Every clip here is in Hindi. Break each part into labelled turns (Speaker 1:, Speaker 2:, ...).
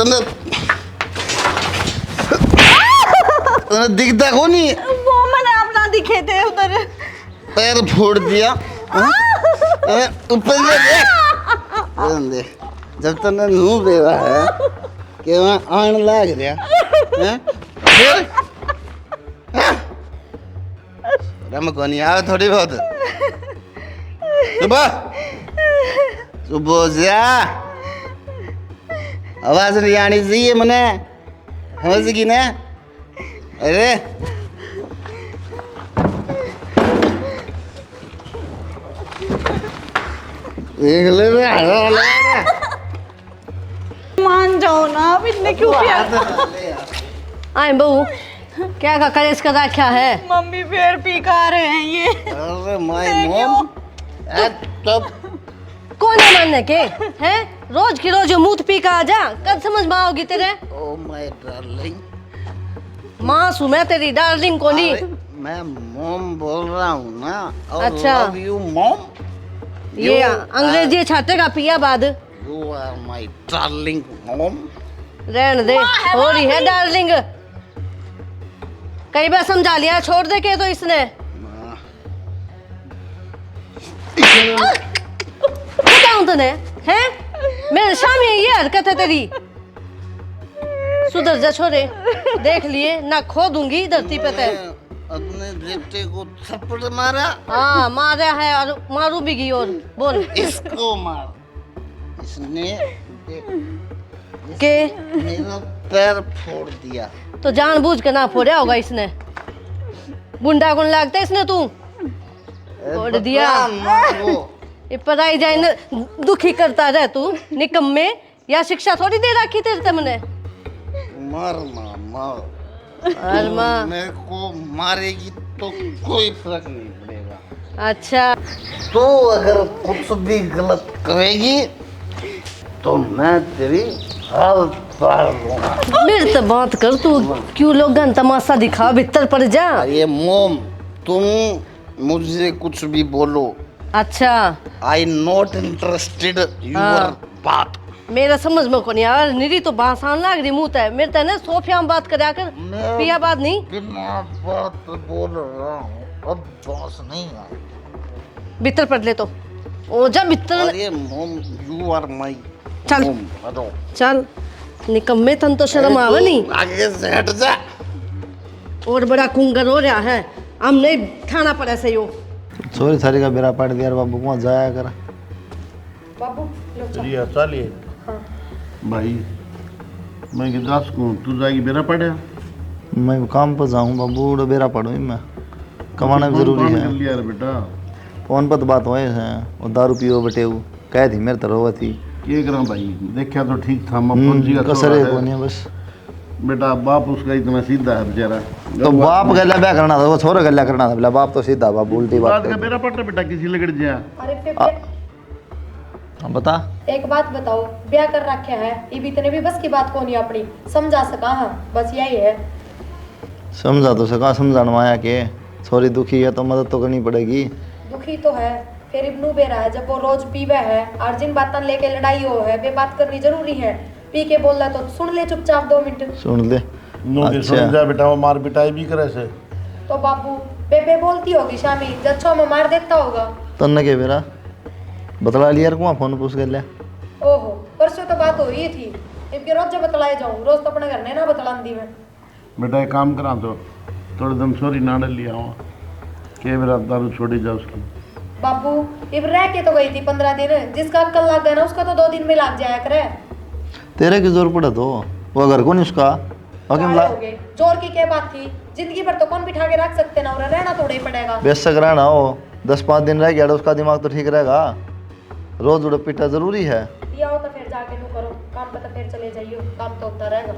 Speaker 1: तने तने दिखता को नहीं?
Speaker 2: वो मैंने अपना दिखे थे उधर।
Speaker 1: पैर फोड़ दिया। ऊपर से देख। जब तने मुंह देवा है कि वहाँ आन लाग रहा हैं? फिर रम को नहीं आवे थोड़ी बहुत। सुबह सुबह जा आवाज नहीं आनी चाहिए मने समझ गई ना? अरे देख ले
Speaker 2: मान जाओ ना, अब इतने क्यों प्यार?
Speaker 3: आए बहू, क्या का कलेश का क्या है?
Speaker 2: मम्मी फिर पी का रहे हैं ये।
Speaker 1: अरे माय मॉम तब
Speaker 3: कौन है मानने के हैं? रोज की रोज मुंह पी का आ जा, कब समझ में आओगी तेरे?
Speaker 1: ओ माय डार्लिंग,
Speaker 3: माँ सु मैं तेरी डार्लिंग को नहीं।
Speaker 1: मैं मॉम बोल रहा हूँ ना।
Speaker 3: अच्छा।
Speaker 1: Love you mom.
Speaker 3: ये अंग्रेजी छाटेगा पिया बाद।
Speaker 1: You are my darling mom.
Speaker 3: रहने दे, हो रही है डार्लिंग। कई बार समझा लिया, छोड़ दे के तो इसने। बताऊं तूने हैं? मेरे सामने ये हरकत है तेरी। सुधर जा छोरे, देख लिए ना खो दूंगी धरती पे ते।
Speaker 1: अपने बेटे को थप्पड़ मारा।
Speaker 3: हाँ मारा है और मारू भी गई। और बोल
Speaker 1: इसको मार। इसने
Speaker 3: के
Speaker 1: मेरा पैर फोड़ दिया।
Speaker 3: तो जानबूझ के ना फोड़ा होगा इसने। गुंडा गुण लगता है इसने। तू फोड़ दिया। ये पढ़ाई जाए न दुखी करता रह तू निकम्मे। या शिक्षा थोड़ी दे रखी तेरे तुमने।
Speaker 1: मार मार
Speaker 3: और माँ
Speaker 1: मेरे को मारेगी तो कोई फर्क नहीं पड़ेगा।
Speaker 3: अच्छा
Speaker 1: तो अगर कुछ भी गलत करेगी तो मैं तेरी हाल पार लूंगा।
Speaker 3: मेरे से बात कर तू। क्यों लोग तमाशा दिखा, भीतर पड़ जा।
Speaker 1: ये मोम तुम मुझे कुछ भी बोलो।
Speaker 3: अच्छा
Speaker 1: आई नॉट इंटरेस्टेड यूर बात।
Speaker 3: मेरा समझ में को नहीं यार। निरी तो भाषण लाग रही मुँह है मेरे तने। सोफिया में बात करा कर, पिया बात नहीं।
Speaker 1: बिना बात बोल रहा हूँ, अब बॉस नहीं है।
Speaker 3: भीतर पड़ ले तो ओ जा भीतर।
Speaker 1: अरे मोम यू आर माय
Speaker 3: चल चल निकम्मे तन तो शर्म आवे नहीं।
Speaker 1: आगे से हट जा।
Speaker 3: और बड़ा कुंगर हो रहा है। हम नहीं खाना पड़ा से यो।
Speaker 4: सॉरी सारी का बेरा पाट दिया बाबू वहाँ जाया कर।
Speaker 3: बाबू
Speaker 5: रिया चलिए। भाई मैं गिदास को तू जाएगी बेरा पड़े।
Speaker 4: मैं काम पर जाऊँ बाबू उड़ा बेरा पड़ू मैं। कमाना भी जरूरी है।
Speaker 5: लिया रे बेटा
Speaker 4: फोन पर तो बात हुए हैं। और दारू पियो बटे कह थी मेरे तरह हुआ थी।
Speaker 5: ये करा भाई देखा तो ठीक था। फौजी का
Speaker 4: कसर
Speaker 5: छोरा
Speaker 4: है
Speaker 5: है।
Speaker 4: नहीं बस।
Speaker 5: बेटा बाप उसका इतना सीधा है बेचारा।
Speaker 4: तो बाप गला ब्याह करना था, वो छोरा गला करना था। बाप तो सीधा बाप उल्टी
Speaker 5: बात
Speaker 4: बात
Speaker 5: का बेरा पड़ बेटा किसी लगड़ जा।
Speaker 6: अरे
Speaker 4: बता।
Speaker 6: एक बात बताओ, ब्याह कर रखा है ये भी इतने भी बस की बात को नहीं अपनी समझा सका। हाँ बस यही है।
Speaker 4: समझा तो सका, समझाना आया के छोरी दुखी है तो मदद तो करनी पड़ेगी।
Speaker 6: दुखी तो है फिर इब्नू बेरा है। जब वो रोज पीवे है और जिन बातों लेके लड़ाई हो है वे बात करनी जरूरी है। पी के बोल रहा तो सुन ले चुपचाप 2 मिनट।
Speaker 4: सुन ले।
Speaker 5: समझा बेटा वो मार पिटाई भी करे से।
Speaker 6: तो बाबू बेबे बोलती होगी शामी जच्छों में मार देता होगा।
Speaker 4: तन्ने के बेरा बतला लिया कुआ फोन पूछ कर लिया।
Speaker 6: ओहो परसों तो बात हुई थी। इनके रोज जब बतलाए जाऊँ रोज तो अपने घर ने ना बतलांदी मैं।
Speaker 5: बेटा एक काम करा तो थोड़े दम सॉरी ना डल लिया हूँ के मेरा दारू छोड़ी जा उसकी।
Speaker 6: बाबू इब रह के तो गई थी 15 दिन। जिसका अक्ल लग गया ना उसका तो 2 दिन में लग जाया करे।
Speaker 4: तेरे की जोर पड़ा तो वो घर को नहीं उसका
Speaker 6: जोर की क्या बात थी? जिंदगी भर तो कौन बिठा के रख सकते ना। और रहना थोड़ा ही पड़ेगा।
Speaker 4: बेशक रहना हो 10-5 दिन रह गया तो उसका दिमाग तो ठीक रहेगा। रोज उड़ पिटा जरूरी है।
Speaker 6: दिया हो तो फिर जाके नू करो काम पे तो फिर चले जाइयो। काम तो होता रहेगा।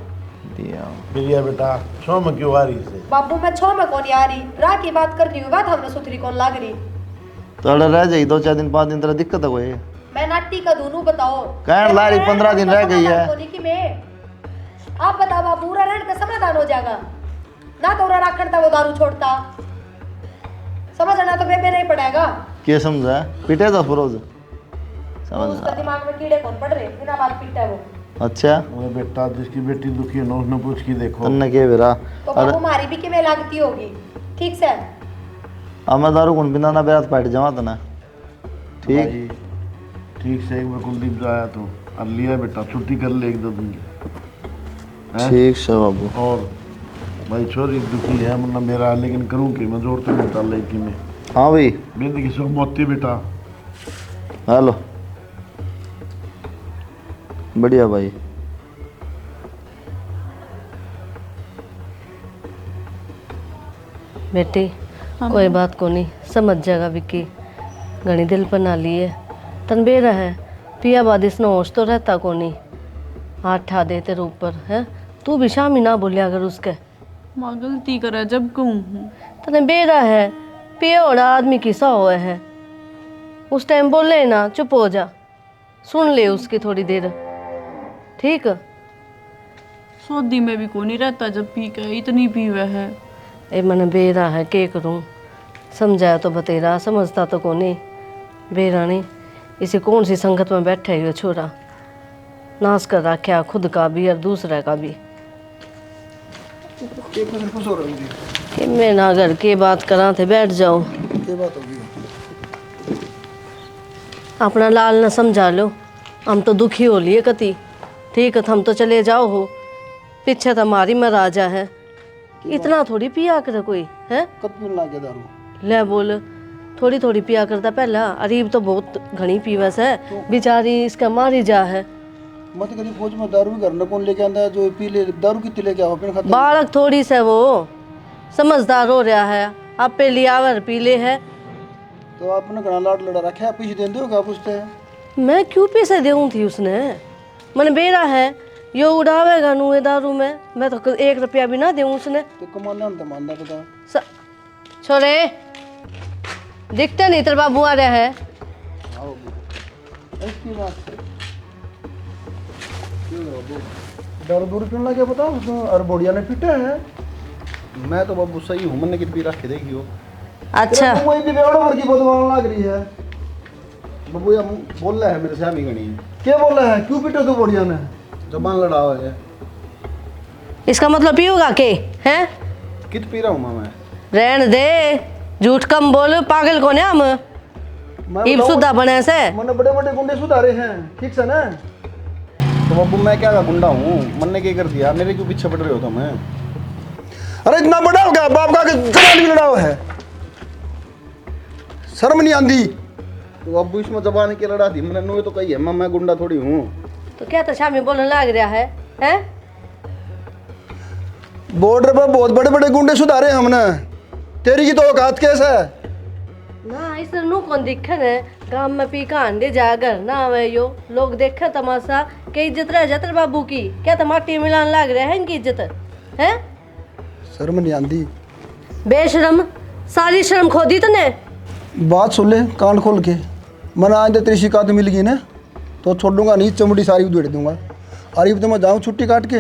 Speaker 5: दिया बेटा छो में क्यों आ रही से?
Speaker 6: बाबू मैं 6 में कौन आ रही राह की बात कर रही हूँ। बात हमने सुथरी कौन लाग रही।
Speaker 4: तो रह जाएगी 2-4 दिन 5 दिन तेरा दिक्कत है कोई?
Speaker 6: मैं नाटी का दूनू बताओ
Speaker 4: कहने ला रही 15 दिन रह गई है।
Speaker 6: आप बताओ बाबू पूरा रहने का समाधान हो जाएगा ना। तो रखता वो दारू छोड़ता समझना तो बेबे नहीं पड़ेगा।
Speaker 4: क्या समझा? पीटे तो फरोज समझ।
Speaker 6: उसका दिमाग में कीड़े कौन पड़ रहे बिना बात पीटा है वो।
Speaker 4: अच्छा
Speaker 5: अरे बेटा जिसकी बेटी दुखी है ना उसने पूछ के देखो।
Speaker 4: तन्ने के बेरा
Speaker 6: तो बाबू मारी भी किमें लगती होगी ठीक से।
Speaker 4: अब मैं दारू कौन बिना ना बेरात बैठ जावा तना ठीक।
Speaker 5: भाई, ठीक से एक बार कुलदीप जाया तो अब लिया बेटा छुट्टी कर ले 1-2 दिन की। हैं?
Speaker 4: ठीक से बाबू।
Speaker 5: और भाई छोरी दुखी है मतलब मेरा, लेकिन करूँ कि मैं जोर तो नहीं डाल लेती मैं।
Speaker 4: हाँ भाई
Speaker 5: बेटी की सब मोती बेटा।
Speaker 4: हेलो बढ़िया भाई।
Speaker 3: बेटी कोई बात को नहीं, समझ जाएगा विक्की, घनी दिल पर ना लिए तन बेरा है पिया बाद इसने होश तो रहता को नहीं, हाथ ठा दे तेरे ऊपर है। तू भी शामी ना बोलिया अगर उसके
Speaker 2: माँ गलती करे जब कहूँ।
Speaker 3: तने बेरा है पिया और आदमी किसा हुआ है, उस टाइम बोले ना चुप हो जा, सुन ले उसकी थोड़ी देर ठीक।
Speaker 2: सऊदी में भी कोई नहीं रहता जब पी के इतनी पीवे है।
Speaker 3: ए मन बेरा है के करूं, समझाया तो बतेरा समझता तो को नहीं। बेरा नहीं इसे कौन सी संगत में बैठा है छोरा, नाश कर रखा खुद का भी और दूसरे का भी। कि मैं ना घर के बात करा थे बैठ जाओ, अपना लाल न समझा लो, हम तो दुखी हो लिए कति ठीक है, हम तो चले जाओ हो, पीछे तो हमारी महाराजा है, इतना थोड़ी पिया कर कोई है। ले बोल थोड़ी थोड़ी पिया करता पहला, अरीब तो बहुत घनी पीवस है बेचारी, इसका मारी जा है।
Speaker 7: मत कभी फौज में दारू घर न कौन लेके आंदा है जो पी ले, दारू कितने लेके आओ अपने खाते।
Speaker 3: बालक थोड़ी से वो समझदार हो रहा है, आप पे लियावर पीले है
Speaker 7: तो आपने घना लाड लड़ा रखा है, पीछे दे दो क्या पूछते हैं।
Speaker 3: मैं क्यों पैसे देऊँ थी उसने, मन बेरा है यो उड़ावेगा नू दारू में, मैं तो 1 रुपया भी ना दूँ उसने।
Speaker 7: तो कमाना तो मानना पता।
Speaker 3: छोरे दिखते नहीं तेरे बाबू आ रहे हैं।
Speaker 7: ऐसी बात है दारू दूर क्यों लगे बताओ उसने, और बोड़िया ने पीटा है। मैं तो बाबू सही हूँ, मैंने कितनी रख के देखी हो।
Speaker 3: अच्छा
Speaker 7: कोई भी बेवड़ा भर की बदवान लग रही है। बाबू ये बोल रहा है मेरे से हमी गणी। क्या बोल रहा है, क्यों पीटा तू बोड़िया ने, जबान लड़ा हुआ है।
Speaker 3: इसका मतलब पियोगा के हैं,
Speaker 7: कित पी रहा हूँ मैं
Speaker 3: रहन दे, झूठ कम बोल, पागल कौन है हम, इब सुधा बने से।
Speaker 7: मैंने बड़े बड़े गुंडे सुधारे हैं ठीक से ना। तो बाबू मैं क्या गुंडा हूँ, मैंने क्या कर दिया, मेरे क्यों पीछे पड़ रहे हो तुम। अरे इतना बड़ा हो गया, बाप का जबान भी लड़ा हुआ है, शर्म नहीं आंदी। तो बाबू इसमें जबान की लड़ा दी मैंने, नो तो कही है मैं गुंडा थोड़ी हूँ।
Speaker 3: तो क्या तो शामी बोलने लग रहा है हैं?
Speaker 7: बॉर्डर पर बहुत बड़े बड़े गुंडे सुधारे हमने, तेरी की तो औकात कैसा है
Speaker 3: ना, इस नु कौन दिखन है, गांव में पी का अंडे जागर ना आवे यो, लोग देखे तमाशा के इज्जत रह जाते बाबू की, क्या तो माटी मिलान लग रहा है इनकी इज्जत है।
Speaker 7: शर्म नहीं आंदी,
Speaker 3: बेशरम, सारी शर्म खो दी तने।
Speaker 7: बात सुन ले कान खोल के, मैंने आज तेरी शिकायत मिल गई ना तो छोड़ूंगा नहीं, चमड़ी सारी उधेड़ दूंगा। अरे तो मैं जाऊँ छुट्टी काट के,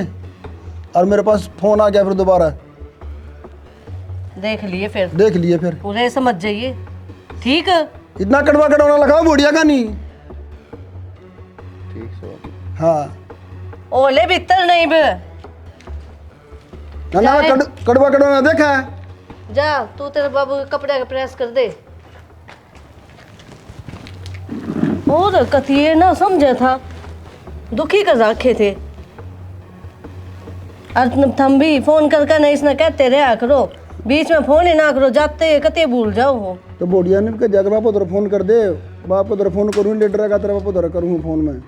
Speaker 7: और मेरे पास फोन आ गया फिर दोबारा,
Speaker 3: देख लिए फिर,
Speaker 7: देख लिए फिर
Speaker 3: पूरे समझ जाइए ठीक।
Speaker 7: इतना कड़वा कड़वाना लगाओ बुढ़िया का नहीं।
Speaker 4: ठीक से
Speaker 7: हाँ
Speaker 3: ओले भीतर नहीं बे
Speaker 7: ना कड़वा कड़वाना देखा है।
Speaker 3: जा तू तेरे बाबू के कपड़े का प्रेस कर दे। और कतिये ना समझे था, दुखी कर रखे थे। थम भी फोन करके नहीं इसने कहते रहा करो, बीच में फोन ही ना करो, जाते कते भूल जाओ हो।
Speaker 7: तो बोडिया ने कहा जाकर बाप उधर फोन कर दे, बाप उधर फोन करूँ लेटर का तेरा बाप उधर करूँ फोन में।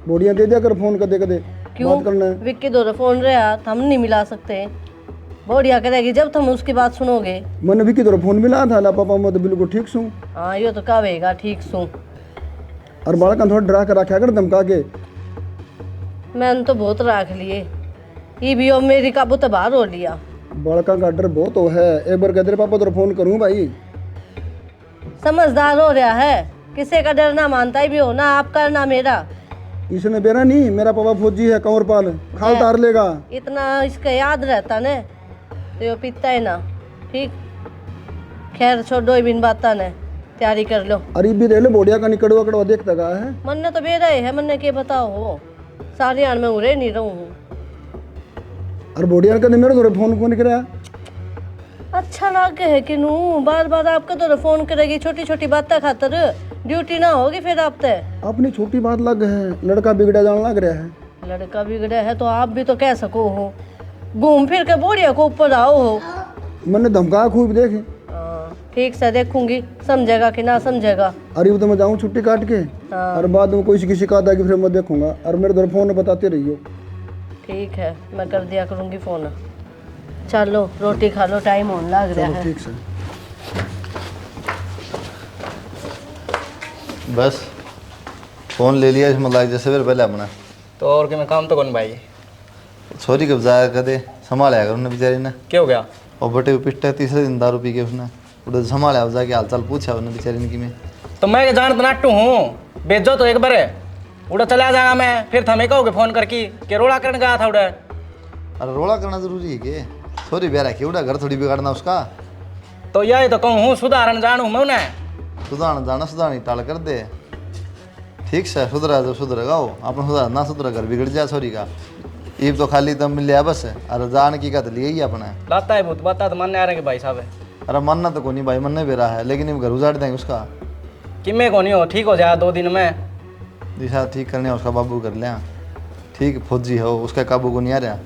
Speaker 7: बोडिया दे दिया कर फोन कर दे
Speaker 3: क्यों
Speaker 7: बात करना है।
Speaker 3: विक्की दो फोन रहा हम नहीं मिला सकते, बोडिया करेगी जब तुम उसकी बात सुनोगे।
Speaker 7: मैंने भी किधर फोन मिला था ला पापा मैं तो बिल्कुल ठीक सूँ।
Speaker 3: हाँ यो तो कहेगा ठीक सू,
Speaker 7: और बालक थोड़ा डरा कर रखा कर धमका के।
Speaker 3: मैंने तो बहुत रख लिए, ये भी और मेरी काबू तो बाहर हो लिया।
Speaker 7: बड़का का डर बहुत हो है, एक बार कहते पापा तो फोन करूँ भाई।
Speaker 3: समझदार हो रहा है, किसी का डर ना मानता ही भी हो ना आपका ना मेरा।
Speaker 7: इसने बेरा नहीं, मेरा पापा फौजी है कंवरपाल, खाल तार लेगा।
Speaker 3: इतना इसका याद रहता ने तो यो पीता है ना ठीक। खैर छोड़ो बिन बाता ने, तैयारी कर लो।
Speaker 7: अरे भी दे लो बोडिया का निकड़वा कड़वा देखता का है।
Speaker 3: मन ने तो बेरा है, मन ने के बताओ हो, सारी आन में उरे नहीं रहूं हूँ।
Speaker 7: और बोडिया कहते मेरे तो फोन कौन कराया।
Speaker 3: अच्छा लागे है कि नू बार बार आपका तो फोन करेगी छोटी छोटी बातें खातर, ड्यूटी ना होगी फिर आप ते।
Speaker 7: अपनी छोटी बात लग है, लड़का बिगड़ा जाने लग रहा है।
Speaker 3: लड़का बिगड़ा है तो आप भी तो कह सको हो, घूम फिर के बोरिया को ऊपर आओ हो।
Speaker 7: मैंने धमका खूब देखे।
Speaker 3: ठीक से देखूंगी, समझेगा कि ना समझेगा।
Speaker 7: अरे तो मैं जाऊँ छुट्टी काट के,
Speaker 3: हाँ।
Speaker 7: और बाद में कोई की शिकायत आएगी फिर मैं देखूंगा। और मेरे घर फोन बताते रहियो।
Speaker 3: ठीक है, मैं कर दिया करूंगी फोन। चलो रोटी खा लो, टाइम होने लग रहा
Speaker 7: चलो
Speaker 3: है।
Speaker 7: ठीक से।
Speaker 4: बस फोन ले लिया इसमें लाग जैसे फिर पहले अपना
Speaker 8: तो और कि मैं काम तो कौन भाई
Speaker 4: छोरी कब जाया कदे संभाला कर उन्हें बेचारी ने।
Speaker 8: क्या हो गया?
Speaker 4: और बटे पिट्टे तीसरे दिन दारू पी के उसने उधर संभाला जाके हाल चाल पूछा उन्हें बेचारी ने कि मैं
Speaker 8: तो मैं के जान नाटू हूँ, बेचो तो एक बारे उड़ा चला जाएगा मैं, फिर थमे कहोगे फोन करके कि रोड़ा करने गया था उड़ा।
Speaker 4: अरे रोड़ा करना जरूरी है कि छोरी ब्याह रखी उड़ा घर थोड़ी बिगाड़ना उसका।
Speaker 8: तो यही तो कहूँ हूँ, सुधारण जानू मैं उन्हें।
Speaker 4: सुधारना जाना सुधारनी टाल कर दे। ठीक से सुधरा जो सुधरेगा वो अपना सुधार ना सुधरा घर बिगड़ जाए छोरी का। ईब तो खाली तब मिल लिया बस, अरे जान की का तो लिए ही अपना
Speaker 8: लाता है बहुत बात तो मानने आ रहे हैं कि भाई साहब।
Speaker 4: अरे मानना तो को नहीं भाई, मनने भी रहा है लेकिन ये घर उजाड़ देंगे उसका।
Speaker 8: कि मैं को नहीं हो, ठीक हो जाए 2 दिन में।
Speaker 4: दिशा ठीक करने उसका बाबू कर लिया ठीक, फौजी हो उसका काबू को नहीं आ रहा।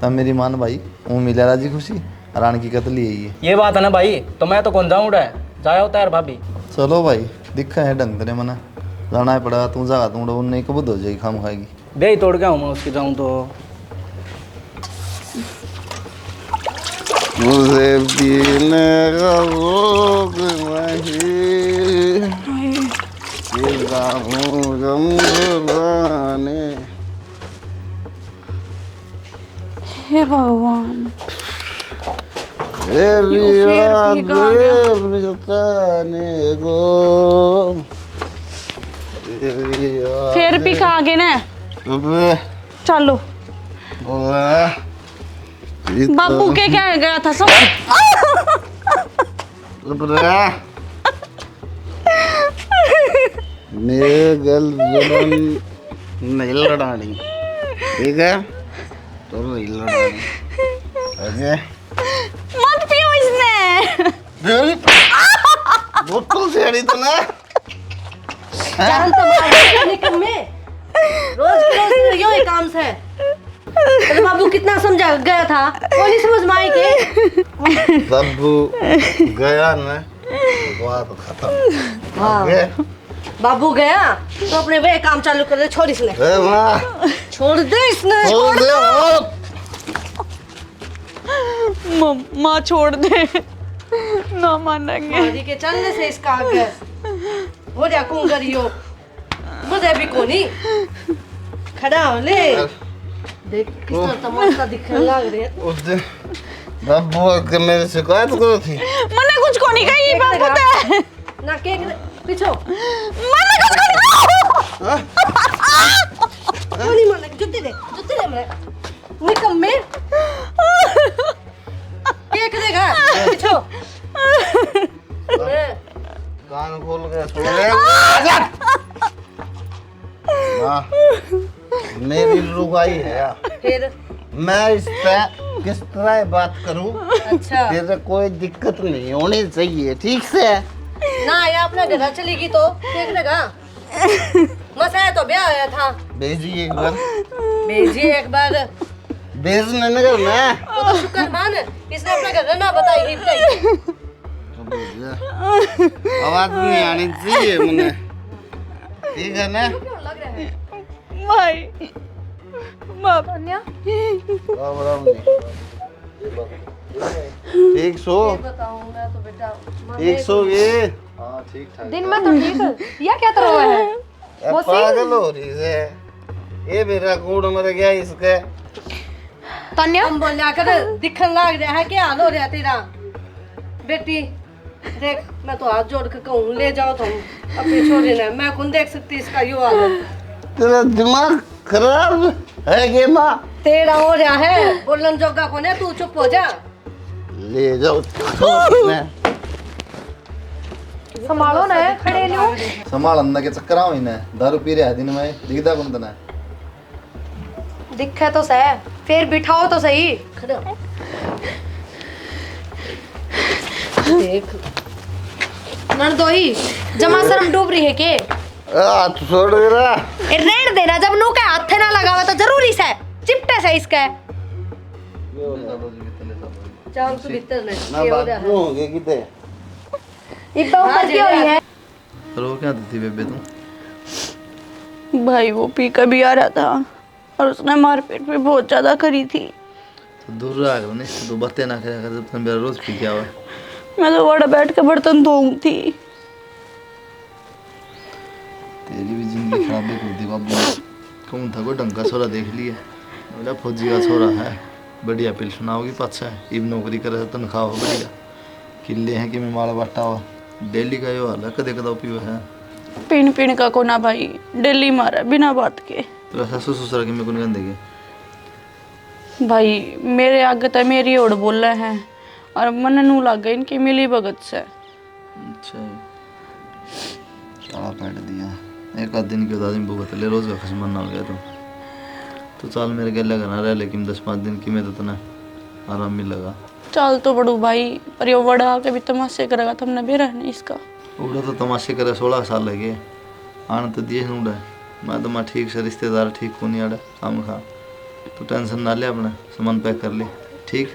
Speaker 4: तब मेरी मान भाई वो मिला राजी खुशी रान की कतल यही है।
Speaker 8: ये बात है ना भाई, तो मैं तो कौन जाऊँ उड़ा जाया होता है भाभी।
Speaker 4: चलो भाई दिखा है ढंग तेरे मना जाना है पड़ा तू जागा तू उन्हें कबूद हो जाएगी खाम खाएगी।
Speaker 8: बे तोड़ गया हूँ मैं उसकी जाऊँ तो।
Speaker 1: मुझे पीने का रोग नहीं, पीता हूँ गम गुलाने।
Speaker 2: हे भगवान,
Speaker 1: हे बिया बिताने को
Speaker 2: फिर भी खा गए ना।
Speaker 1: अबे
Speaker 2: चलो
Speaker 1: ओए
Speaker 2: बापू के क्या गया था सब।
Speaker 1: मेरे गल जुबान नहीं लड़ानी, ठीक है तो नहीं लड़ानी। अजय
Speaker 2: मत पियो इसने।
Speaker 1: बोतल से अड़ी तो ना
Speaker 3: जान तो मार निकम्मे, रोज रोज यही काम से। अरे बाबू कितना समझा गया था, कोई नहीं समझ में आई के।
Speaker 1: बाबू गया ना बात खत्म।
Speaker 3: हाँ बाबू गया तो अपने वे काम चालू कर दे, छोड़ इसने।
Speaker 1: ए माँ
Speaker 3: छोड़ दे इसने,
Speaker 1: छोड़ दे
Speaker 2: माँ छोड़ दे, ना मानेंगे।
Speaker 3: मारी के चलने से इसका आगे हो जा कौन करियो, मुझे भी को नहीं खड़ा हो ले। देख कितना तमाशा दिखने लग रही है।
Speaker 1: उस दिन बाबू के मेरे शिकायत करो थी।
Speaker 2: मैंने कुछ को नहीं कही बाबू ते।
Speaker 3: ना के पीछो
Speaker 2: मैंने कुछ को नहीं
Speaker 3: नहीं माने, जुत्ते दे मैं निकम्मे केक देगा पीछो।
Speaker 1: कान खोल के सुन ले। माँ मेरी रुगाई है,
Speaker 3: फिर
Speaker 1: मैं इस पे किस तरह बात करूं
Speaker 3: अच्छा
Speaker 1: तेरे कोई दिक्कत नहीं होनी चाहिए, ठीक से
Speaker 3: ना ये अपने घर चलेगी तो केक देगा। मसा तो ब्याह आया था,
Speaker 1: भेजिए एक बार,
Speaker 3: भेजिए एक बार।
Speaker 1: भेजने नगर में
Speaker 3: वो तो शुक्र मान इसने अपना घर ना बताई बताई।
Speaker 1: आवाज नहीं आनी चाहिए मुझे, ठीक है ना।
Speaker 2: भाई बाप
Speaker 1: राम राम जी, ठीक सो
Speaker 3: बताऊं मैं तो बेटा
Speaker 1: ठीक सो ये
Speaker 4: हाँ ठीक ठाक।
Speaker 6: दिन में तो ठीक या क्या तरह है।
Speaker 1: पागल हो रही है ये, मेरा कूड़ मर गया इसके।
Speaker 6: तन्या
Speaker 3: हम बोल कर दिखन लग रहा है, क्या हाल हो रहा है तेरा बेटी। देख मैं तो हाथ जोड़ के कहूँ ले जाओ तुम अपनी छोरी ने, मैं कौन देख सकती इसका यो हाल।
Speaker 1: तेरा दिमाग खराब है के माँ?
Speaker 3: तेरा हो रहा है बोलन जोगा को ने, तू चुप हो जा।
Speaker 1: ले जाओ
Speaker 6: संभालो ना, खड़े लो।
Speaker 4: संभाल अंदर के चक्कर आओ इन्हें दारू पी रहा है दिन में दिखता कौन तना।
Speaker 6: दिखे तो सह, फिर बिठाओ तो सही।
Speaker 3: खड़ा देख
Speaker 6: नरदोई जमा शर्म डूब रही है के?
Speaker 1: हाथ छोड़ दे रहा।
Speaker 6: ए रेण देना, जब नू के हाथ ना लगावे तो जरूरी से चिपटे से इसके।
Speaker 3: चांग तू भीतर ने
Speaker 1: ना
Speaker 3: के हो
Speaker 1: बात
Speaker 3: रहा
Speaker 1: क्यों हो गई किते?
Speaker 6: इब्बा ऊपर की हुई है।
Speaker 4: रो क्या थी बेबे तुम?
Speaker 2: भाई वो पी कर भी आ रहा था और उसने मारपीट भी बहुत ज्यादा करी थी।
Speaker 4: तो दूर रहा करो नहीं तो बातें ना करे कर, जब तुम मेरा रोज पी के आवा।
Speaker 2: मैं तो बड़ा बैठ के बर्तन धोऊं थी।
Speaker 4: तेरी भी जिंदगी खराब है कर दी बाबू। कौन था कोई ढंग का छोरा देख लिया, बोला फौजी का छोरा है, बढ़िया पिल सुनाओगी पाछा इब नौकरी करे तनख्वाह हो बढ़िया, किले हैं कि मैं माला बाटा हुआ डेली का यो हाल है, कदे कदा पीवा है।
Speaker 2: पीन पीन का कोना भाई डेली मारा बिना बात के।
Speaker 4: तेरा ससुर ससुर की मैं कौन देंगे
Speaker 2: भाई मेरे आगे तो मेरी ओर बोल रहे हैं और मन नू लग गई इनकी मिली भगत से।
Speaker 4: अच्छा साला पैट दिया एक आध दिन के बाद आदमी भुगत ले, रोज का खसमन ना गया तो चल मेरे गले का ना रह, लेकिन 10-5 दिन की में तो तना आराम मिलेगा।
Speaker 2: चल तो बड़ू भाई पर यो बड़ा के भी तमाशे करेगा तुमने भी रहने इसका।
Speaker 4: उड़ा तो तमाशे करे 16 साल लगे आने तो दिए उड़ा, मैं तो मैं ठीक से रिश्तेदार ठीक को नहीं आड़ा काम खा, तो टेंशन ना ले, अपना सामान पैक कर ले ठीक,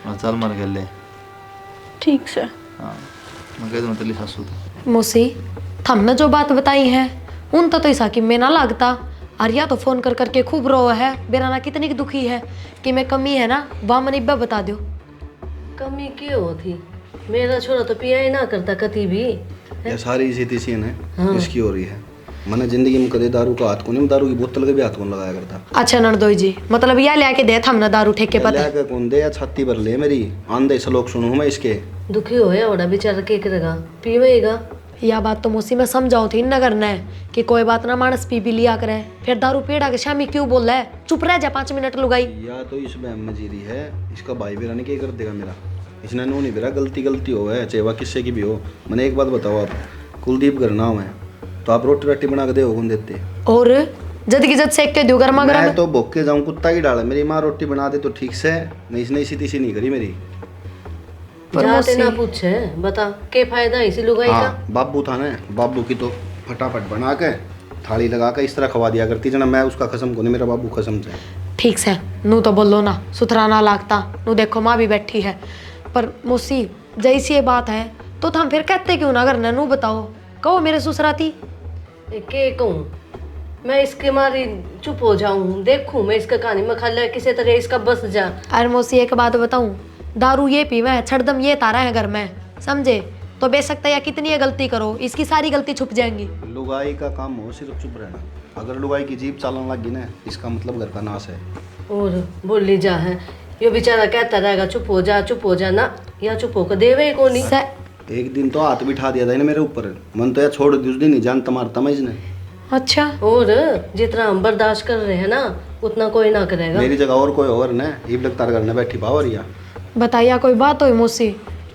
Speaker 4: और चल मर गए ले।
Speaker 2: ठीक से
Speaker 4: हाँ मैं कह दूँ तेरी सासू तो
Speaker 6: मौसी थमने जो बात बताई है उन तो ऐसा कि मैं ना लगता। आर्या तो फोन कर करके खूब रो है, बेराना कितनी दुखी है कि मैं कमी है ना वह मन इब्बा बता दो।
Speaker 3: कमी क्यों होती? मेरा छोरा तो पिया ही ना करता कभी भी।
Speaker 7: ये सारी इसी सीन है इसकी हो रही है। मैंने जिंदगी में कदे दारू का हाथ को नहीं, दारू की बोतल के भी हाथ कौन लगाया करता।
Speaker 6: अच्छा नरदोई जी मतलब यह लेके दे थमना दारू ठेके पर
Speaker 7: लेके कौन दे या छाती पर ले मेरी आंधे श्लोक सुनू मैं इसके।
Speaker 3: दुखी होया बड़ा बेचारा के करेगा, पीवेगा।
Speaker 6: यह बात तो मौसी में समझाओ थी न करना है कि कोई बात ना मानस पी भी लिया करे, फिर दारू पीड़ा के शामी क्यों बोल रहा है? चुप रह जा 5 मिनट लुगाई।
Speaker 7: या तो इस बहम में जी रही है, इसका भाई बेरा ने क्या कर देगा मेरा, इसने नो नहीं बेरा गलती हो है चाहे वह किससे की भी हो। मैंने एक बात बताओ, आप कुलदीप घर नाम है तो आप रोटी राटी बना के दे कौन देते? और
Speaker 6: जद की जद सेक के दो गर्मा गर्म।
Speaker 7: मैं तो भूख के जाऊं कुत्ता ही डाला, मेरी माँ रोटी बना दे तो ठीक से, नहीं इसने इसी तीसी नहीं करी मेरी।
Speaker 3: जाते ना पूछे बता के फायदा इसी लुगाई का।
Speaker 7: हाँ बाबू था ना, बाबू की तो फटाफट बना के थाली लगा के इस तरह खवा दिया करती जना, मैं उसका कसम को नहीं, मेरा बाबू कसम से।
Speaker 6: ठीक से नू तो बोलो ना सुथरा ना लागता, नू देखो माँ भी बैठी है। पर मौसी जैसी ये बात है तो हम फिर कहते क्यों ना करना? नू बताओ कहो मेरे ससुराती
Speaker 3: के कहूँ मैं इसके मारी चुप हो जाऊं, देखूं मैं इसका कहानी में खाला किसी तरह इसका बस जा।
Speaker 6: अरे मौसी एक बात बताऊं, दारू ये पीवा है छड़दम ये तारा है घर में, समझे? तो बेशक या कितनी ये गलती करो इसकी सारी गलती छुप जाएंगी।
Speaker 7: लुगाई का काम हो सिर्फ चुप रहना, अगर लुगाई की जीप चालन लग गई ना इसका मतलब घर का नाश है।
Speaker 3: और बोली जा है यो बेचारा कहता रहेगा चुप हो जा ना, या चुप होकर देवे को नहीं।
Speaker 7: एक दिन तो हाथ बिठा दिया था इन्हें मेरे ऊपर, मन तो यार छोड़ दी उस दिन ही जान मारता मैं इसने।
Speaker 6: अच्छा
Speaker 3: और जितना हम बर्दाश्त कर रहे हैं ना उतना कोई ना करेगा।
Speaker 7: मेरी जगह और कोई और ना ईब लगता करने बैठी पावरिया।
Speaker 6: बताइया कोई बात हो मौसी,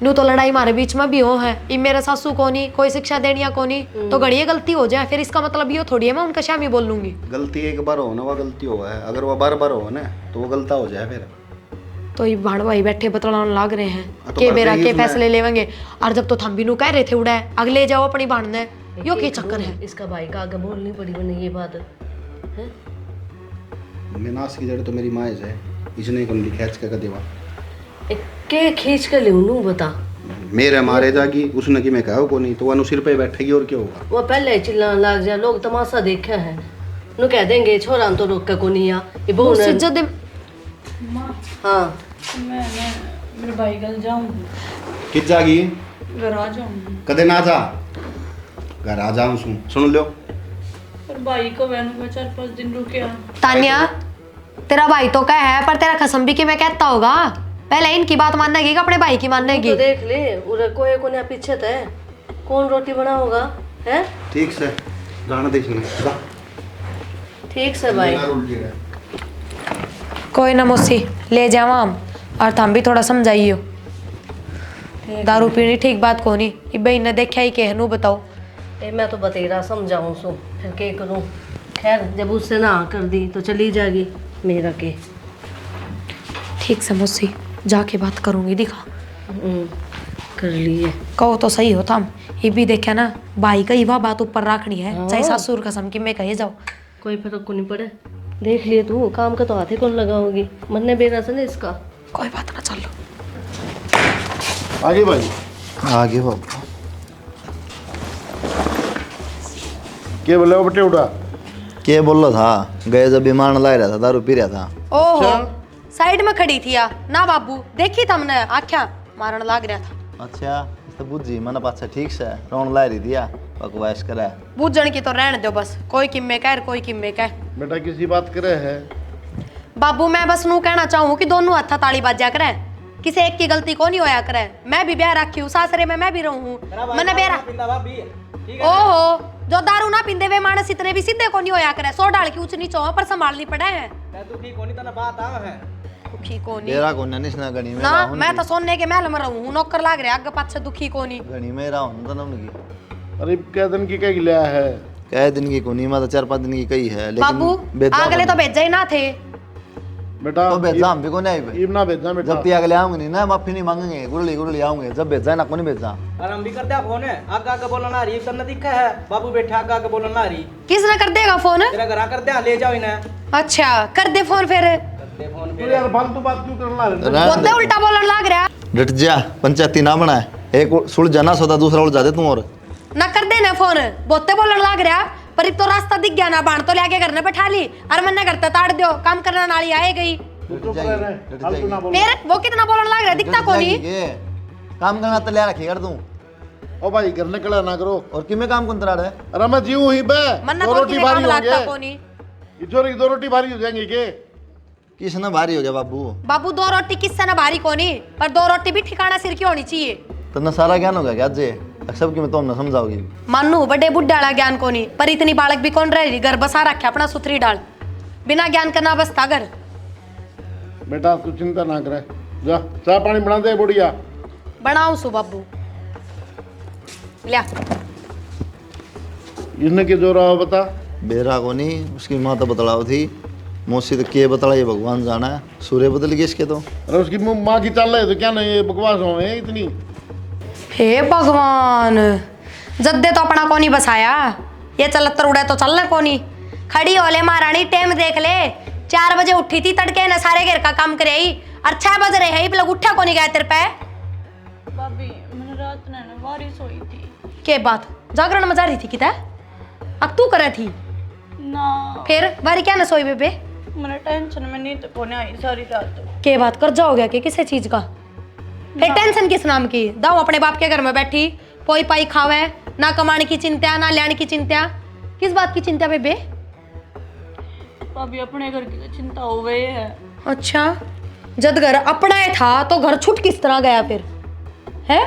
Speaker 6: नू तो लड़ाई मारे बीच में भी हो है, ई मेरे सासू को नहीं कोई शिक्षा देनिया को नहीं, तो घड़िए गलती हो जाए फिर इसका मतलब ये थोड़ी है मैं उनका शामी बोल लूंगी।
Speaker 7: गलती एक बार हो ना वह गलती हो है, अगर वह बार बार हो ना तो वो गलता हो जाए फिर।
Speaker 6: तो ये भाड़ भाई बैठे बतलाने लाग रहे हैं
Speaker 7: तो
Speaker 6: के
Speaker 7: कर
Speaker 6: बेरा
Speaker 7: देंगे
Speaker 6: के
Speaker 7: इसमें।
Speaker 6: फैसले लेवेंगे। और जब तो थम भी नू कह रहे थे उड़ा है अगले जाओ अपनी भाड़ने, यो के चक्कर है?
Speaker 3: इसका भाई का आगे बोलनी पड़ी मैंने ये बात है।
Speaker 7: नाश की जड़ तो मेरी माँ है, इसने कौन खींच के देवा
Speaker 3: के खींच कर ले बता।
Speaker 7: मेरे मारे जागी उसने कि मैं कहो को नहीं तो वह सिर पे बैठेगी और क्या होगा?
Speaker 3: वो पहले चिल्लाने लग जा, लोग तमाशा देखा है नु कह देंगे छोरा तो रोक के को नहीं आ ये बहू ने।
Speaker 6: जद
Speaker 3: हाँ
Speaker 2: मैं मेरे भाई घर जाऊंगी,
Speaker 7: किस जागी
Speaker 2: घर आ जाऊंगी।
Speaker 7: कदे ना जा घर आ जाऊं सुन लो।
Speaker 2: पर भाई को बहनों को 4-5 दिन रुके आ।
Speaker 6: तानिया तेरा भाई तो क्या है पर तेरा कसम भी कि मैं कहता होगा, पहले इनकी बात मानेगी अपने भाई की मानेगी?
Speaker 3: तो देख ले उरे कोई को ना पीछे थे कौन रोटी बना होगा है।
Speaker 7: ठीक से जाना देखने जा।
Speaker 3: ठीक से भाई
Speaker 6: कोई ना मौसी ले जावा हम, और तुम भी थोड़ा समझाइयो दारू पीनी ठीक बात को नहीं, बहन ने देखा ही के नू बताओ।
Speaker 3: ए मैं तो बतेरा समझाऊं सो फिर के करूं। खैर जब उससे ना कर दी तो चली जाएगी मेरा के।
Speaker 6: ठीक से मौसी जाके बात करूंगी, दिखा
Speaker 3: कर लिए।
Speaker 6: कहो तो सही होता हम ये भी देखे ना, भाई का वह बात ऊपर रखनी है, चाहे ससुर कसम की मैं कहे जाओ।
Speaker 3: कोई फर्क को नहीं पड़े, देख लिए तू काम का तो हाथे कौन लगाओगी, मन ने बेरा से इसका।
Speaker 6: कोई बात ना, चलो
Speaker 5: आगे भाई
Speaker 4: आगे बाबू
Speaker 5: क्या बोले हो बेटे उड़ा?
Speaker 4: क्या बोल रहा था? गए जब विमान ला रहा था, दारू पी रहा था।
Speaker 6: ओहो साइड में खड़ी थी या ना बाबू, देखी तुमने आख्या मारन लाग रहा था।
Speaker 4: अच्छा तो बुझी मन पाछा ठीक से रोन ला रही दिया बकवास करे।
Speaker 6: बूझण की तो रहने दो बस, कोई किम्मे कह कोई किम्मे कह।
Speaker 5: बेटा किसी बात करे है?
Speaker 6: बाबू मैं बस नू कहना चाहूँ कि दोनों हथा ताली बाजा करे, किसी एक की गलती को नहीं होया करे। मैं भी ब्याह रखी हूँ, सासरे में मैं भी रहूँ हूँ, मैंने ब्याह। ओहो जो दारू ना पींदे वे मानस इतने भी सीधे को नहीं होया करे, 100 डाल की ऊंच नीच हो पर संभालनी पड़े है। दुखी को नहीं
Speaker 4: तेरा को निसना गणी में
Speaker 6: ना, मैं तो सोने के महल में रहूँ हूँ, नौकर लाग रहे आगे पाछे, दुखी को नहीं
Speaker 4: गणी में रहा हूं तो नमकी।
Speaker 5: अरे क्या दिन की क्या लिया है?
Speaker 4: कई दिन की कोनी, मैं तो 4-5 दिन की कही है, लेकिन
Speaker 6: बाबू अगले तो भेजा ही ना थे।
Speaker 5: बेटा
Speaker 4: तो भेजा हम भी को नहीं भाई,
Speaker 5: इब ना भेजना बेटा।
Speaker 4: जब ती अगले आऊंगे नहीं ना, माफी नहीं मांगेंगे, गुरली आऊंगे, जब भेजा ना को नहीं भेजा।
Speaker 8: और हम भी करते हैं फोन है, आगे बोलना ना रही, तब ना दिखा है बाबू बैठे आगे बोलना ना रही।
Speaker 6: किसने कर देगा फोन?
Speaker 8: तेरा घर कर दे, ले जाओ इन्हें।
Speaker 6: अच्छा कर दे फोन फिर,
Speaker 5: तू यार फालतू बात क्यों करना रे?
Speaker 6: बोलते उल्टा बोलने लग रहा।
Speaker 4: डट जा, पंचायती ना बना, एक सुलझा ना सोता दूसरा उलझा दे तू। और
Speaker 6: ना कर देना फोन, बोलते बोलने लग रहा। पर तो रास्ता दिख गया ना, बाण तो लेके घर ने बैठा ली और मैंने करता ताड़ दियो, काम करना नाली आए गई। फिर वो कितना बोलने लग रहा, दिखता को नहीं।
Speaker 4: काम करना तो ले रखी कर दूं।
Speaker 5: ओ भाई घर निकला ना करो।
Speaker 4: और किमे काम कौन तराड़ है?
Speaker 5: अरे मैं जीव ही बे,
Speaker 6: मन्ना
Speaker 5: दो
Speaker 6: को
Speaker 5: रोटी
Speaker 6: किने
Speaker 5: भारी
Speaker 6: काम
Speaker 5: हो
Speaker 6: लगता
Speaker 5: गए।
Speaker 6: को नहीं।
Speaker 5: इधर दो रोटी भारी हो जाएंगी के?
Speaker 4: किसने भारी हो गया बाबू?
Speaker 6: बाबू 2 रोटी किससे ना भारी को नहीं, पर 2 रोटी भी ठिकाना सिर की होनी चाहिए।
Speaker 4: तो न सारा ज्ञान होगा क्या जे? सब की मैं तुम न समझाओगी।
Speaker 6: मानू बड़े बुढ़ा वाला ज्ञान को नहीं, पर इतनी बालक भी कौन रह रही, घर बसा रखे अपना सुथरी डाल, बिना ज्ञान करना बसता घर।
Speaker 5: बेटा तू चिंता ना करे, जा चाय पानी बना दे बुढ़िया।
Speaker 6: बनाऊ सु बाबू लिया।
Speaker 5: इसने के जो रहा बता?
Speaker 4: बेरा को नहीं, उसकी माँ तो बतलाओ थी, मौसी तो के बतला, ये भगवान जाना है। सूर्य बदल गई इसके तो।
Speaker 5: अरे उसकी माँ की चल रही तो क्या नहीं, ये बकवास हो है इतनी।
Speaker 6: हे भगवान, जद्दे तो अपना कोनी बसाया, ये चलतर उड़े तो चलने कोनी। खड़ी हो ले महारानी, टाइम देख ले, 4 बजे उठी थी तड़के न, सारे घर का काम करे ही, और 6 बज रहे हैं, लोग उठा कोनी गया तेरे पे।
Speaker 2: भाभी मैंने रात ने ना बारिश हुई थी।
Speaker 6: के बात जागरण में जा रही थी किता? अब तू करे थी
Speaker 2: ना,
Speaker 6: फिर बारी क्या न सोई बेबे?
Speaker 2: मैंने टेंशन में नींद को नहीं आई सारी रात।
Speaker 6: के बात कर जाओगे कि किसी चीज का? फिर टेंशन किस नाम की? दाऊ अपने बाप के घर में बैठी, पोई पाई खावे, ना कमाने की चिंता ना लेने की चिंता, किस बात की चिंता बेबे?
Speaker 2: भाभी अपने घर की तो चिंता हो गई है।
Speaker 6: अच्छा, जब घर अपना ही था तो घर छूट किस तरह गया फिर है?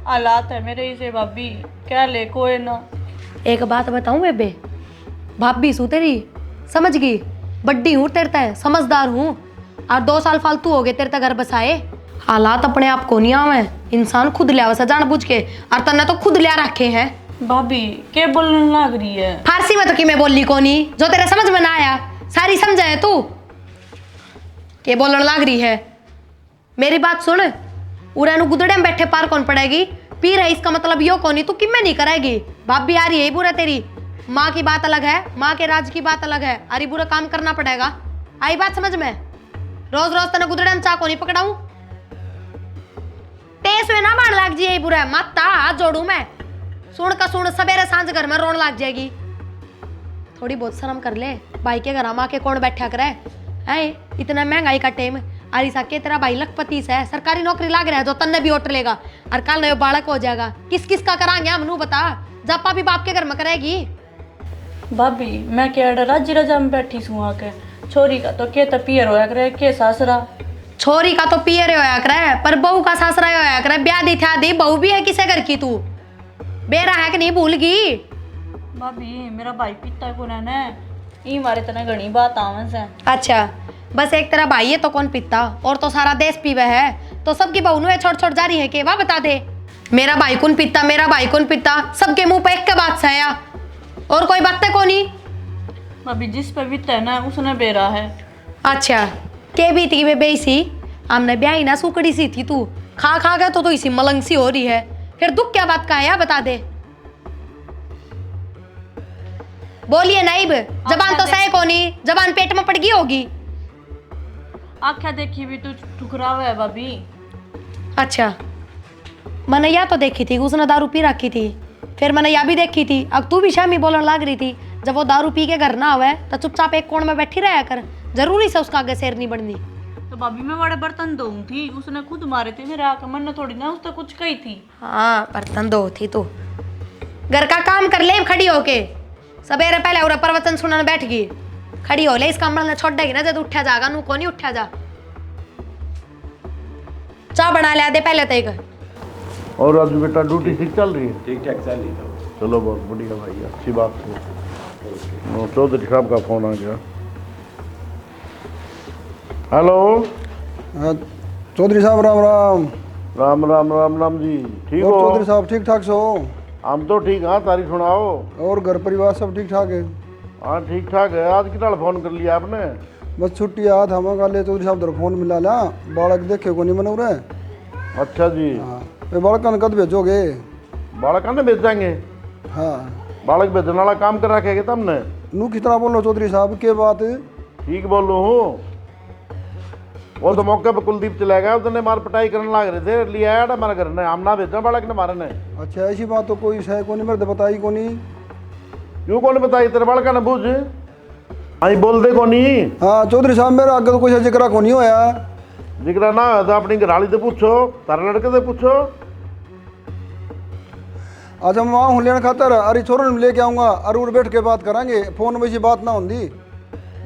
Speaker 2: हालात है मेरे इसे भाभी, क्या ले कोई ना।
Speaker 6: एक बात बताऊं बेबे, भाभी सू तेरी समझ गई, बड्डी हूँ तेरे तय, समझदार हूँ, और 2 साल फालतू हो गए तेरे तय घर बसाए। हालात अपने आप को नहीं आवे, इंसान खुद लिया वैसा जान बुझ के, और तन्ने तो खुद लिया रखे हैं।
Speaker 2: भाभी क्या बोलने लग रही है?
Speaker 6: फारसी में तो कि मैं बोली को नहीं, जो तेरे समझ में ना आया सारी समझ है तू के बोलने लग रही है। मेरी बात सुन, उड़ानू गुदड़े में बैठे पार कौन पड़ेगी, पी रही, इसका मतलब यो को नहीं, तू किम में नहीं करेगी। भाभी आ रही है बुरा, तेरी माँ की बात अलग है, माँ के राज की बात अलग है, अरे बुरा काम करना पड़ेगा। आई बात समझ में? रोज रोज तेने गुदड़े में चाह को नहीं पकड़ाऊं, तेज में ना मार लाग जी, यही बुरा माता हाथ जोड़ू मैं, सुन का सुन सवेरे सांझ घर में रोन लग जाएगी। थोड़ी बहुत शर्म कर ले, भाई के घर माँ के कौन बैठा करे है? इतना महंगाई का टाइम, अरे साके तेरा भाई लखपति से है, सरकारी नौकरी लाग रहा है, जो तन्ने भी ओट लेगा, और कल नयो बालक हो जाएगा, किस किस का करांगे हम? नू बता, जापा भी बाप के घर में करेगी।
Speaker 2: भाभी मैं क्या राजी रजा में बैठी हूँ आके, छोरी का तो के तपियर होया करे, के सासरा
Speaker 6: छोरी का तो पियर होया करे, पर बहू का सासरा होया करे, ब्याह दी था दी, बहू भी है किसे घर की, तू बेरा है कि नहीं भूल गई?
Speaker 2: भाभी मेरा भाई पिता को ना ई मारे तना घनी बात आवन से।
Speaker 6: अच्छा, बस एक तेरा भाई है तो कौन पीता, और तो सारा देश पीवे है, तो सबकी बहू नु छोड़ छोड़ जा रही है के? वाह बता दे, मेरा भाई कौन पीता, मेरा भाई कौन पीता, सबके मुंह पे एक के बात से आया, और कोई बातें को नहीं
Speaker 2: भाभी जिस पे बीता है ना उसने बेरा है।
Speaker 6: अच्छा के बीती की बेई सी हमने ब्याही ना सुकड़ी सी थी तू खा खा के तो इसी मलंग सी हो रही है। फिर दुख क्या बात का है बता दे। बोलिए नाइब, जबान तो सही कोनी, जबान पेट में पड़ गई होगी।
Speaker 2: आख्या देखी भी तू ठुकरावा है भाभी।
Speaker 6: अच्छा मैंने या तो देखी थी उसने दारू पी रखी थी, फिर मैंने या भी देखी थी अब तू भी शामी बोलने लग रही थी जब वो दारू पी के घर ना आवे तो चुपचाप एक कोण में बैठी रहा कर, जरूरी से उसका आगे शेर नहीं बननी।
Speaker 2: तो भाभी मैं बड़े बर्तन धोऊं थी, उसने खुद मारे थे मेरे आके, मैंने थोड़ी ना उसने कुछ कही थी।
Speaker 6: हाँ बर्तन धो थी तू, घर का काम कर ले खड़ी होके। सवेरे पहले और प्रवचन सुनने बैठ गई, खड़ी हो ले इस कमरे में छोड़ देगी ना जब उठा जाएगा नू को नहीं उठा जा। चाय बना ले दे पहले तक।
Speaker 5: और आज बेटा ड्यूटी ठीक चल रही है?
Speaker 7: ठीक ठाक चल रही था।
Speaker 5: चलो बहुत बढ़िया भाई, अच्छी बात है। वो चौधरी साहब का फोन आ गया। हेलो
Speaker 9: चौधरी साहब, राम राम।
Speaker 5: राम राम राम राम जी, ठीक
Speaker 9: और
Speaker 5: हो?
Speaker 9: चौधरी साहब ठीक ठाक से हो?
Speaker 5: हम तो ठीक। हाँ तारीख सुनाओ।
Speaker 9: और घर परिवार सब ठीक ठाक है?
Speaker 5: हाँ ठीक ठाक है। आज कितना फोन कर लिया आपने?
Speaker 9: बस छुट्टी याद हम ले चौधरी साहब दर फोन मिला ला, बालक देखे को नहीं मन रहे।
Speaker 5: अच्छा जी।
Speaker 9: हाँ बालक कद भेजोगे?
Speaker 5: बालक ने भेज जाएंगे।
Speaker 9: हाँ
Speaker 5: बालक भेजने वाला काम कर रखेगा तुमने।
Speaker 9: नू कितना बोलो चौधरी साहब के बात?
Speaker 5: ठीक बोल रहा हूँ। वो तो मौके पे कुलदीप चला गया, उसने मार पिटाई करने लग रहे थे, लिया आया हमारे घर ने, हम ना भेजा बालक ने मारे ने।
Speaker 9: अच्छा ऐसी बात तो कोई है को नहीं, मेरे तो बताई को नहीं।
Speaker 5: क्यों कौन बताई? तेरे बालक ने बूझ आई बोल दे को नहीं।
Speaker 9: हाँ चौधरी साहब मेरा आगे तो कोई जिक्र को नहीं होया।
Speaker 5: जिक्र ना हो तो अपनी घरवाली से पूछो, तारे लड़के से पूछो।
Speaker 9: आज हम वहाँ हूँ लेने खातर, अरे छोरो लेके आऊँगा, अरूर बैठ के बात करांगे, फोन में ऐसी बात ना होंगी।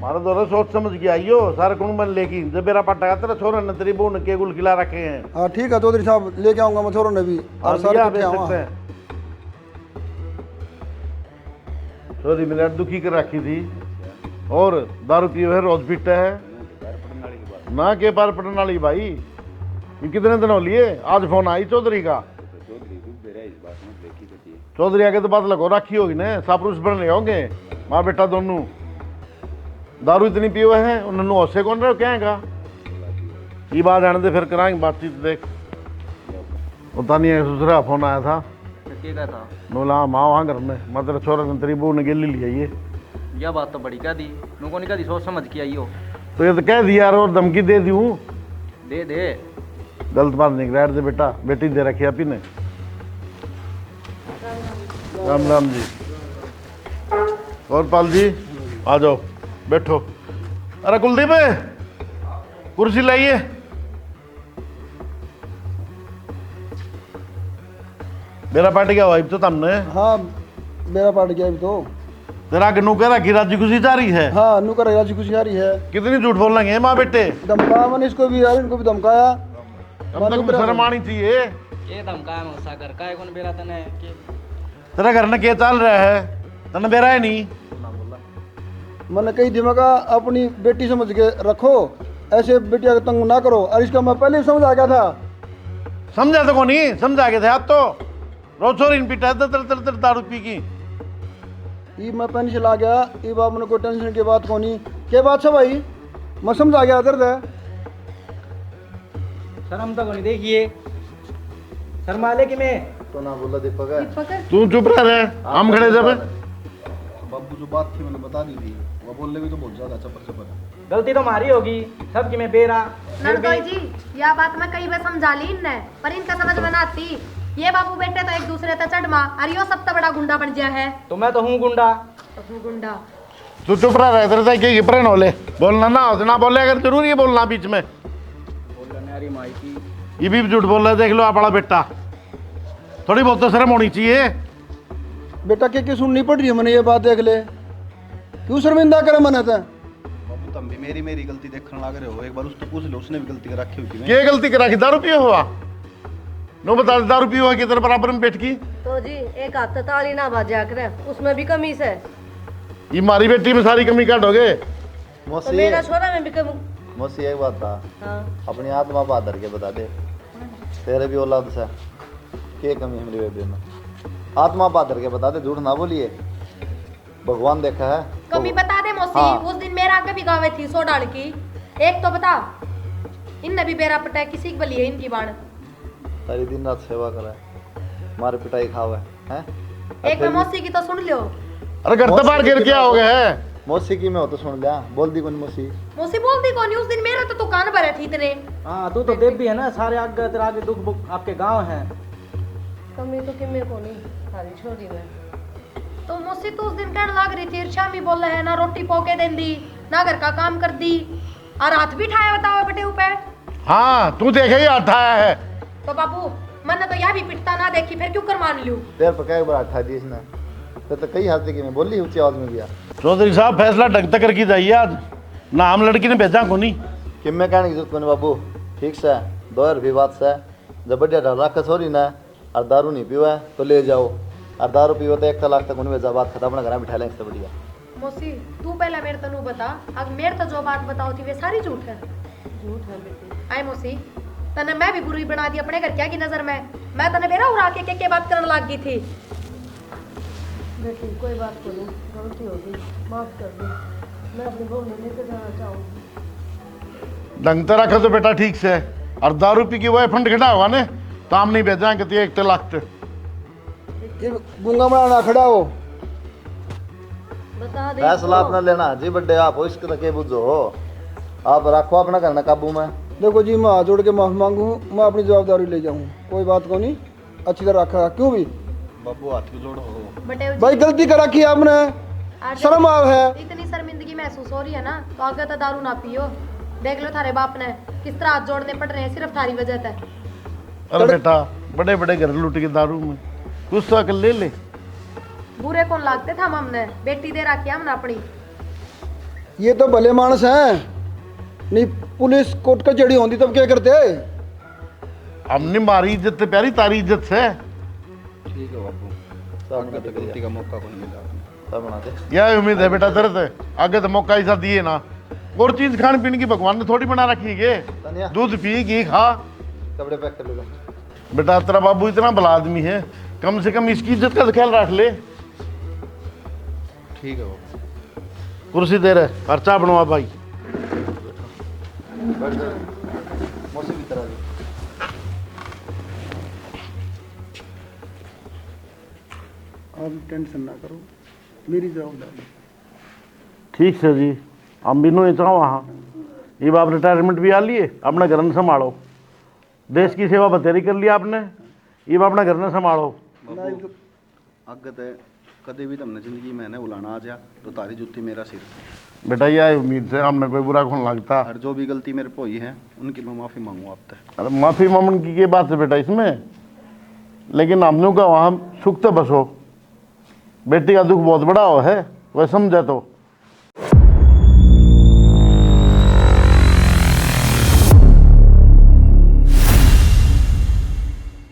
Speaker 5: मारे दोनों सोच समझ के आइयो, सारे कुंड में लेगी। जब मेरा पट्टा तेरा छोरा ने तेरी बहू ने के गुल खिला रखे हैं।
Speaker 9: हाँ ठीक है चौधरी साहब, लेके आऊँगा मैं छोरों ने भी। और सारे
Speaker 5: भेज सकते हैं। छोरी मैंने दुखी कर रखी थी और दारू पी हुए रोज पीता है ना के पार पटन वाली भाई। ये कितने दिन हो लिए? आज फोन आई चौधरी का। चौधरी आगे तो बात लगो रखी होगी ना, सापुरुष बन रहे होंगे माँ बेटा दोनों। दारू इतनी पिए हुए हैं, उन्होंने होशे कौन रहे क्या है? ये बात आने दे, फिर कराएंगे बातचीत। देख पता नहीं है दूसरा फोन आया था, नोला माँ वहाँ घर में, मैं तेरा छोरा ने तेरी बहू ने गिल्ली लिया। ये
Speaker 8: बात तो बड़ी कह दी, नुको नहीं कह दी, सोच समझ के आई हो।
Speaker 5: तो ये तो कह दिया यार, और धमकी दे दी हूँ।
Speaker 8: दे दे,
Speaker 5: गलत बात नहीं कर दे बेटा, बेटी दे रखी आपी ने। राम राम जी। और पाल जी आ जाओ बैठो। अरे कुलदीप कुर्सी लाइए। मेरा पार्टी क्या हुआ तो तुमने?
Speaker 9: हाँ मेरा पार्ट गया अभी तो।
Speaker 5: तेरा नू कह रखी राजी खुशी जा रही है।
Speaker 9: हाँ नू कर राजी खुशी आ रही है।
Speaker 5: कितनी झूठ बोल रहे हैं माँ बेटे?
Speaker 9: धमकाया मैंने इसको भी यार, इनको भी धमकाया।
Speaker 5: अब तक शर्म आनी चाहिए।
Speaker 8: ये धमकाया मैं उसका घर का है कौन बेरा तने के
Speaker 5: तेरा घर में क्या चल रहा है? तने बेरा है नहीं।
Speaker 9: मैंने कही दिमागा अपनी बेटी समझ के रखो, ऐसे बेटिया को तंग ना करो। और इसका मैं पहले ही समझ आ गया था।
Speaker 5: समझा तो को नहीं? समझा के थे आप तो रोज छोरी पीटा तर दारू पी की।
Speaker 9: ये मैं पहले से ला गया, ये बात मैंने कोई टेंशन की बात को नहीं। क्या बात है भाई? मैं समझ आ गया दर्द है।
Speaker 8: शर्म तो नहीं देखिए, शर्मा ले कि मैं
Speaker 4: तो ना बोला दीपक।
Speaker 5: तू चुप रह, हम खड़े जब।
Speaker 7: बाबू जो बात थी मैंने बता दी थी, वो बोलने भी तो बहुत ज्यादा चपर चपर।
Speaker 8: गलती तो हमारी होगी सब कि मैं बेरा।
Speaker 6: नंदोई जी यह बात मैं कई बार समझा ली इनने, पर इनका समझ में ना आती। ये बाबू बेटे तो एक दूसरे से चढ़मा, अरे यो सब तो बड़ा गुंडा बन गया है।
Speaker 8: तो मैं तो हूँ गुंडा।
Speaker 6: गुंडा
Speaker 5: तू चुप रह, तेरे से क्या प्रण हो ले, बोलना ना हो ना बोले, अगर जरूरी है बोलना बीच में। ये भी झूठ बोल रहा है, देख लो आप बड़ा बेटा, थोड़ी बहुत तो शर्म होनी चाहिए।
Speaker 9: बेटा के सुननी पड़ रही है मैंने ये बात, देख ले क्यों शर्मिंदा करे मैंने तो।
Speaker 7: बाबू तुम भी मेरी गलती देखने लग रहे हो, एक बार उसको पूछ लो, उसने भी गलती कर रखी हुई थी।
Speaker 5: क्या गलती करा? दारू पिया हुआ? नो बता, दारू पिया हुआ किधर बराबर में बैठ की?
Speaker 3: तो जी एक हाथ ताली ना बाजा करे, उसमें भी कमी से।
Speaker 5: ये मारी बेटी में सारी कमी काटोगे?
Speaker 3: तो मेरा छोरा में भी कम।
Speaker 4: मौसी एक बात था,
Speaker 3: हाँ।
Speaker 4: अपनी आत्मा पर धर के बता दे, तेरे भी औलाद से क्या कमी है मेरी बेबी में? आत्मा पर धर के बता दे, झूठ ना बोलिए। भगवान देखा है
Speaker 6: कमी बता दे मौसी
Speaker 4: हाँ।
Speaker 6: उस दिन मेरा आगे भी गावे थी 100 डाल की। एक तो बता, इनने भी बेरा पटा किसी की बली है इनकी बाण।
Speaker 4: सारी दिन रात सेवा करे, मारे पिटाई खावे हैं।
Speaker 6: एक बार मौसी की तो सुन लो।
Speaker 5: अरे घर तो बाहर गिर क्या हो गया है?
Speaker 4: मौसी की मैं हो तो सुन लिया, बोल दी कौन मौसी?
Speaker 6: मौसी बोलती कौन है? उस दिन मेरा तो दुकान पर थी इतने।
Speaker 8: हाँ तू तो देव भी है ना, सारे आगे तेरा आगे दुख बुख आपके गांव है।
Speaker 3: कमी तो कि मेरे को नहीं सारी छोड़ी में।
Speaker 6: तो मौसी तो उस दिन कहने लग रही थी शामी बोल रहे हैं ना रोटी पोके दें दी ना घर का काम कर दी और हाथ भी ठाया बताओ बटे ऊपर।
Speaker 5: हाँ तू देखे ही आता है।
Speaker 6: तो बाबू मैंने तो यह भी पिटता ना देखी, फिर क्यों कर मान लूं?
Speaker 4: तेरे पर कई बार उठा दी इसने, तो कई हाथ की मैं बोली ऊंची आवाज में गया।
Speaker 5: चौधरी साहब फैसला ढंग तक करके जाइए आज ना, हम लड़की ने भेजा को नहीं
Speaker 4: कि मैं कहने की जरूरत कोनी बाबू, ठीक से 2000 रुपये बात से जब बढ़िया डर रखा छोरी ना और दारू नहीं पीवा तो ले जाओ, और दारू पीवा तो 1 लाख तक उन्हें भेजा, बात खत्म, अपना घर बिठा लेंगे इससे बढ़िया।
Speaker 6: मौसी तू पहले मेरे तनु बता, अब मेरे तो जो बात बताओ थी वे सारी झूठ है।
Speaker 3: झूठ है बेटी।
Speaker 6: आए मौसी तने मैं भी बुरी बना दी अपने घर क्या की नजर में। मैं तने बेरा उड़ा के बात करने लग गई थी।
Speaker 3: बेटी कोई बात को नहीं, गलती हो गई, माफ कर दो। मैं अपनी बहू ने लेकर जाना चाहूँगी।
Speaker 5: ढंग से रखा तो बेटा ठीक से, और दारू पी के वो फंड खड़ा हुआ ने तो हम नहीं भेजाएंगे तो 1 लाख तक।
Speaker 9: ये गुंगा बनाना खड़ा हो।
Speaker 3: बता दे
Speaker 4: फैसला अपना लेना जी, बड्डे आप हो इसके के बुझो, आप रखो अपना घर ना काबू में।
Speaker 9: देखो जी मैं हाथ जोड़ के माफी मांगू, मैं अपनी जवाबदारी ले जाऊँ, कोई बात को नहीं, अच्छी तरह रखा। क्यों भी
Speaker 7: बाबू हाथ की जोड़ हो।
Speaker 6: बटे
Speaker 9: भाई गलती कर रखी है आपने,
Speaker 6: आज
Speaker 9: शर्म आव है।
Speaker 6: इतनी शर्मिंदगी महसूस हो रही है ना तो आगे तो दारू ना पियो। देख लो थारे बाप ने किस तरह हाथ जोड़ने पड़ रहे हैं सिर्फ थारी वजह से।
Speaker 5: अरे बेटा बड़े बड़े घर लूट के दारू में कुछ तो अकल ले ले।
Speaker 6: बुरे कौन लागते था हमने, बेटी दे रखी हमने अपनी।
Speaker 9: ये तो भले मानस हैं, नहीं पुलिस कोर्ट कचहरी होती तब क्या करते?
Speaker 5: हमने मारी इज्जत से प्यारी तारी इज्जत से।
Speaker 7: ठीक है बाबू, आगे तो गलती का मौका को नहीं मिला आपने।
Speaker 4: सब बना दे।
Speaker 5: यह उम्मीद है बेटा तेरे से, आगे तो मौका ऐसा दिए ना। और चीज खाने पीने की भगवान ने थोड़ी बना रखी है,
Speaker 4: तनिया
Speaker 5: दूध पी घी खा।
Speaker 4: कपड़े पैक कर लो।
Speaker 5: बेटा तेरा बाबू इतना भला आदमी है, कम से कम इसकी इज्जत का तो ख्याल रख ले।
Speaker 7: ठीक है बाबू।
Speaker 5: कुर्सी दे रहे, खर्चा बनवा भाई।
Speaker 4: मौसी की तरह
Speaker 9: आप टेंशन ना करो, मेरी जवाबदारी।
Speaker 5: ठीक है जी, हम भी नो चाहो वहाँ ये बाप रिटायरमेंट भी आ लिए, अपना घर न संभालो। देश की सेवा बतेरी कर लिया आपने, ये बाप अपना घर न संभालो।
Speaker 7: बाबू आगे तो कभी भी तुमने जिंदगी में ने बुलाना आ जा तो तारी जुत्ती मेरा सिर।
Speaker 5: बेटा यह उम्मीद से हमने कोई बुरा कौन लगता।
Speaker 7: और जो भी गलती मेरे को हुई है उनकी मैं माफ़ी मांगू आपसे।
Speaker 5: अरे माफी मामन की ये बात है बेटा इसमें, लेकिन हमने का वहाँ सुख तो बसो। बेटी का दुख बहुत बड़ा हो है वह समझे तो।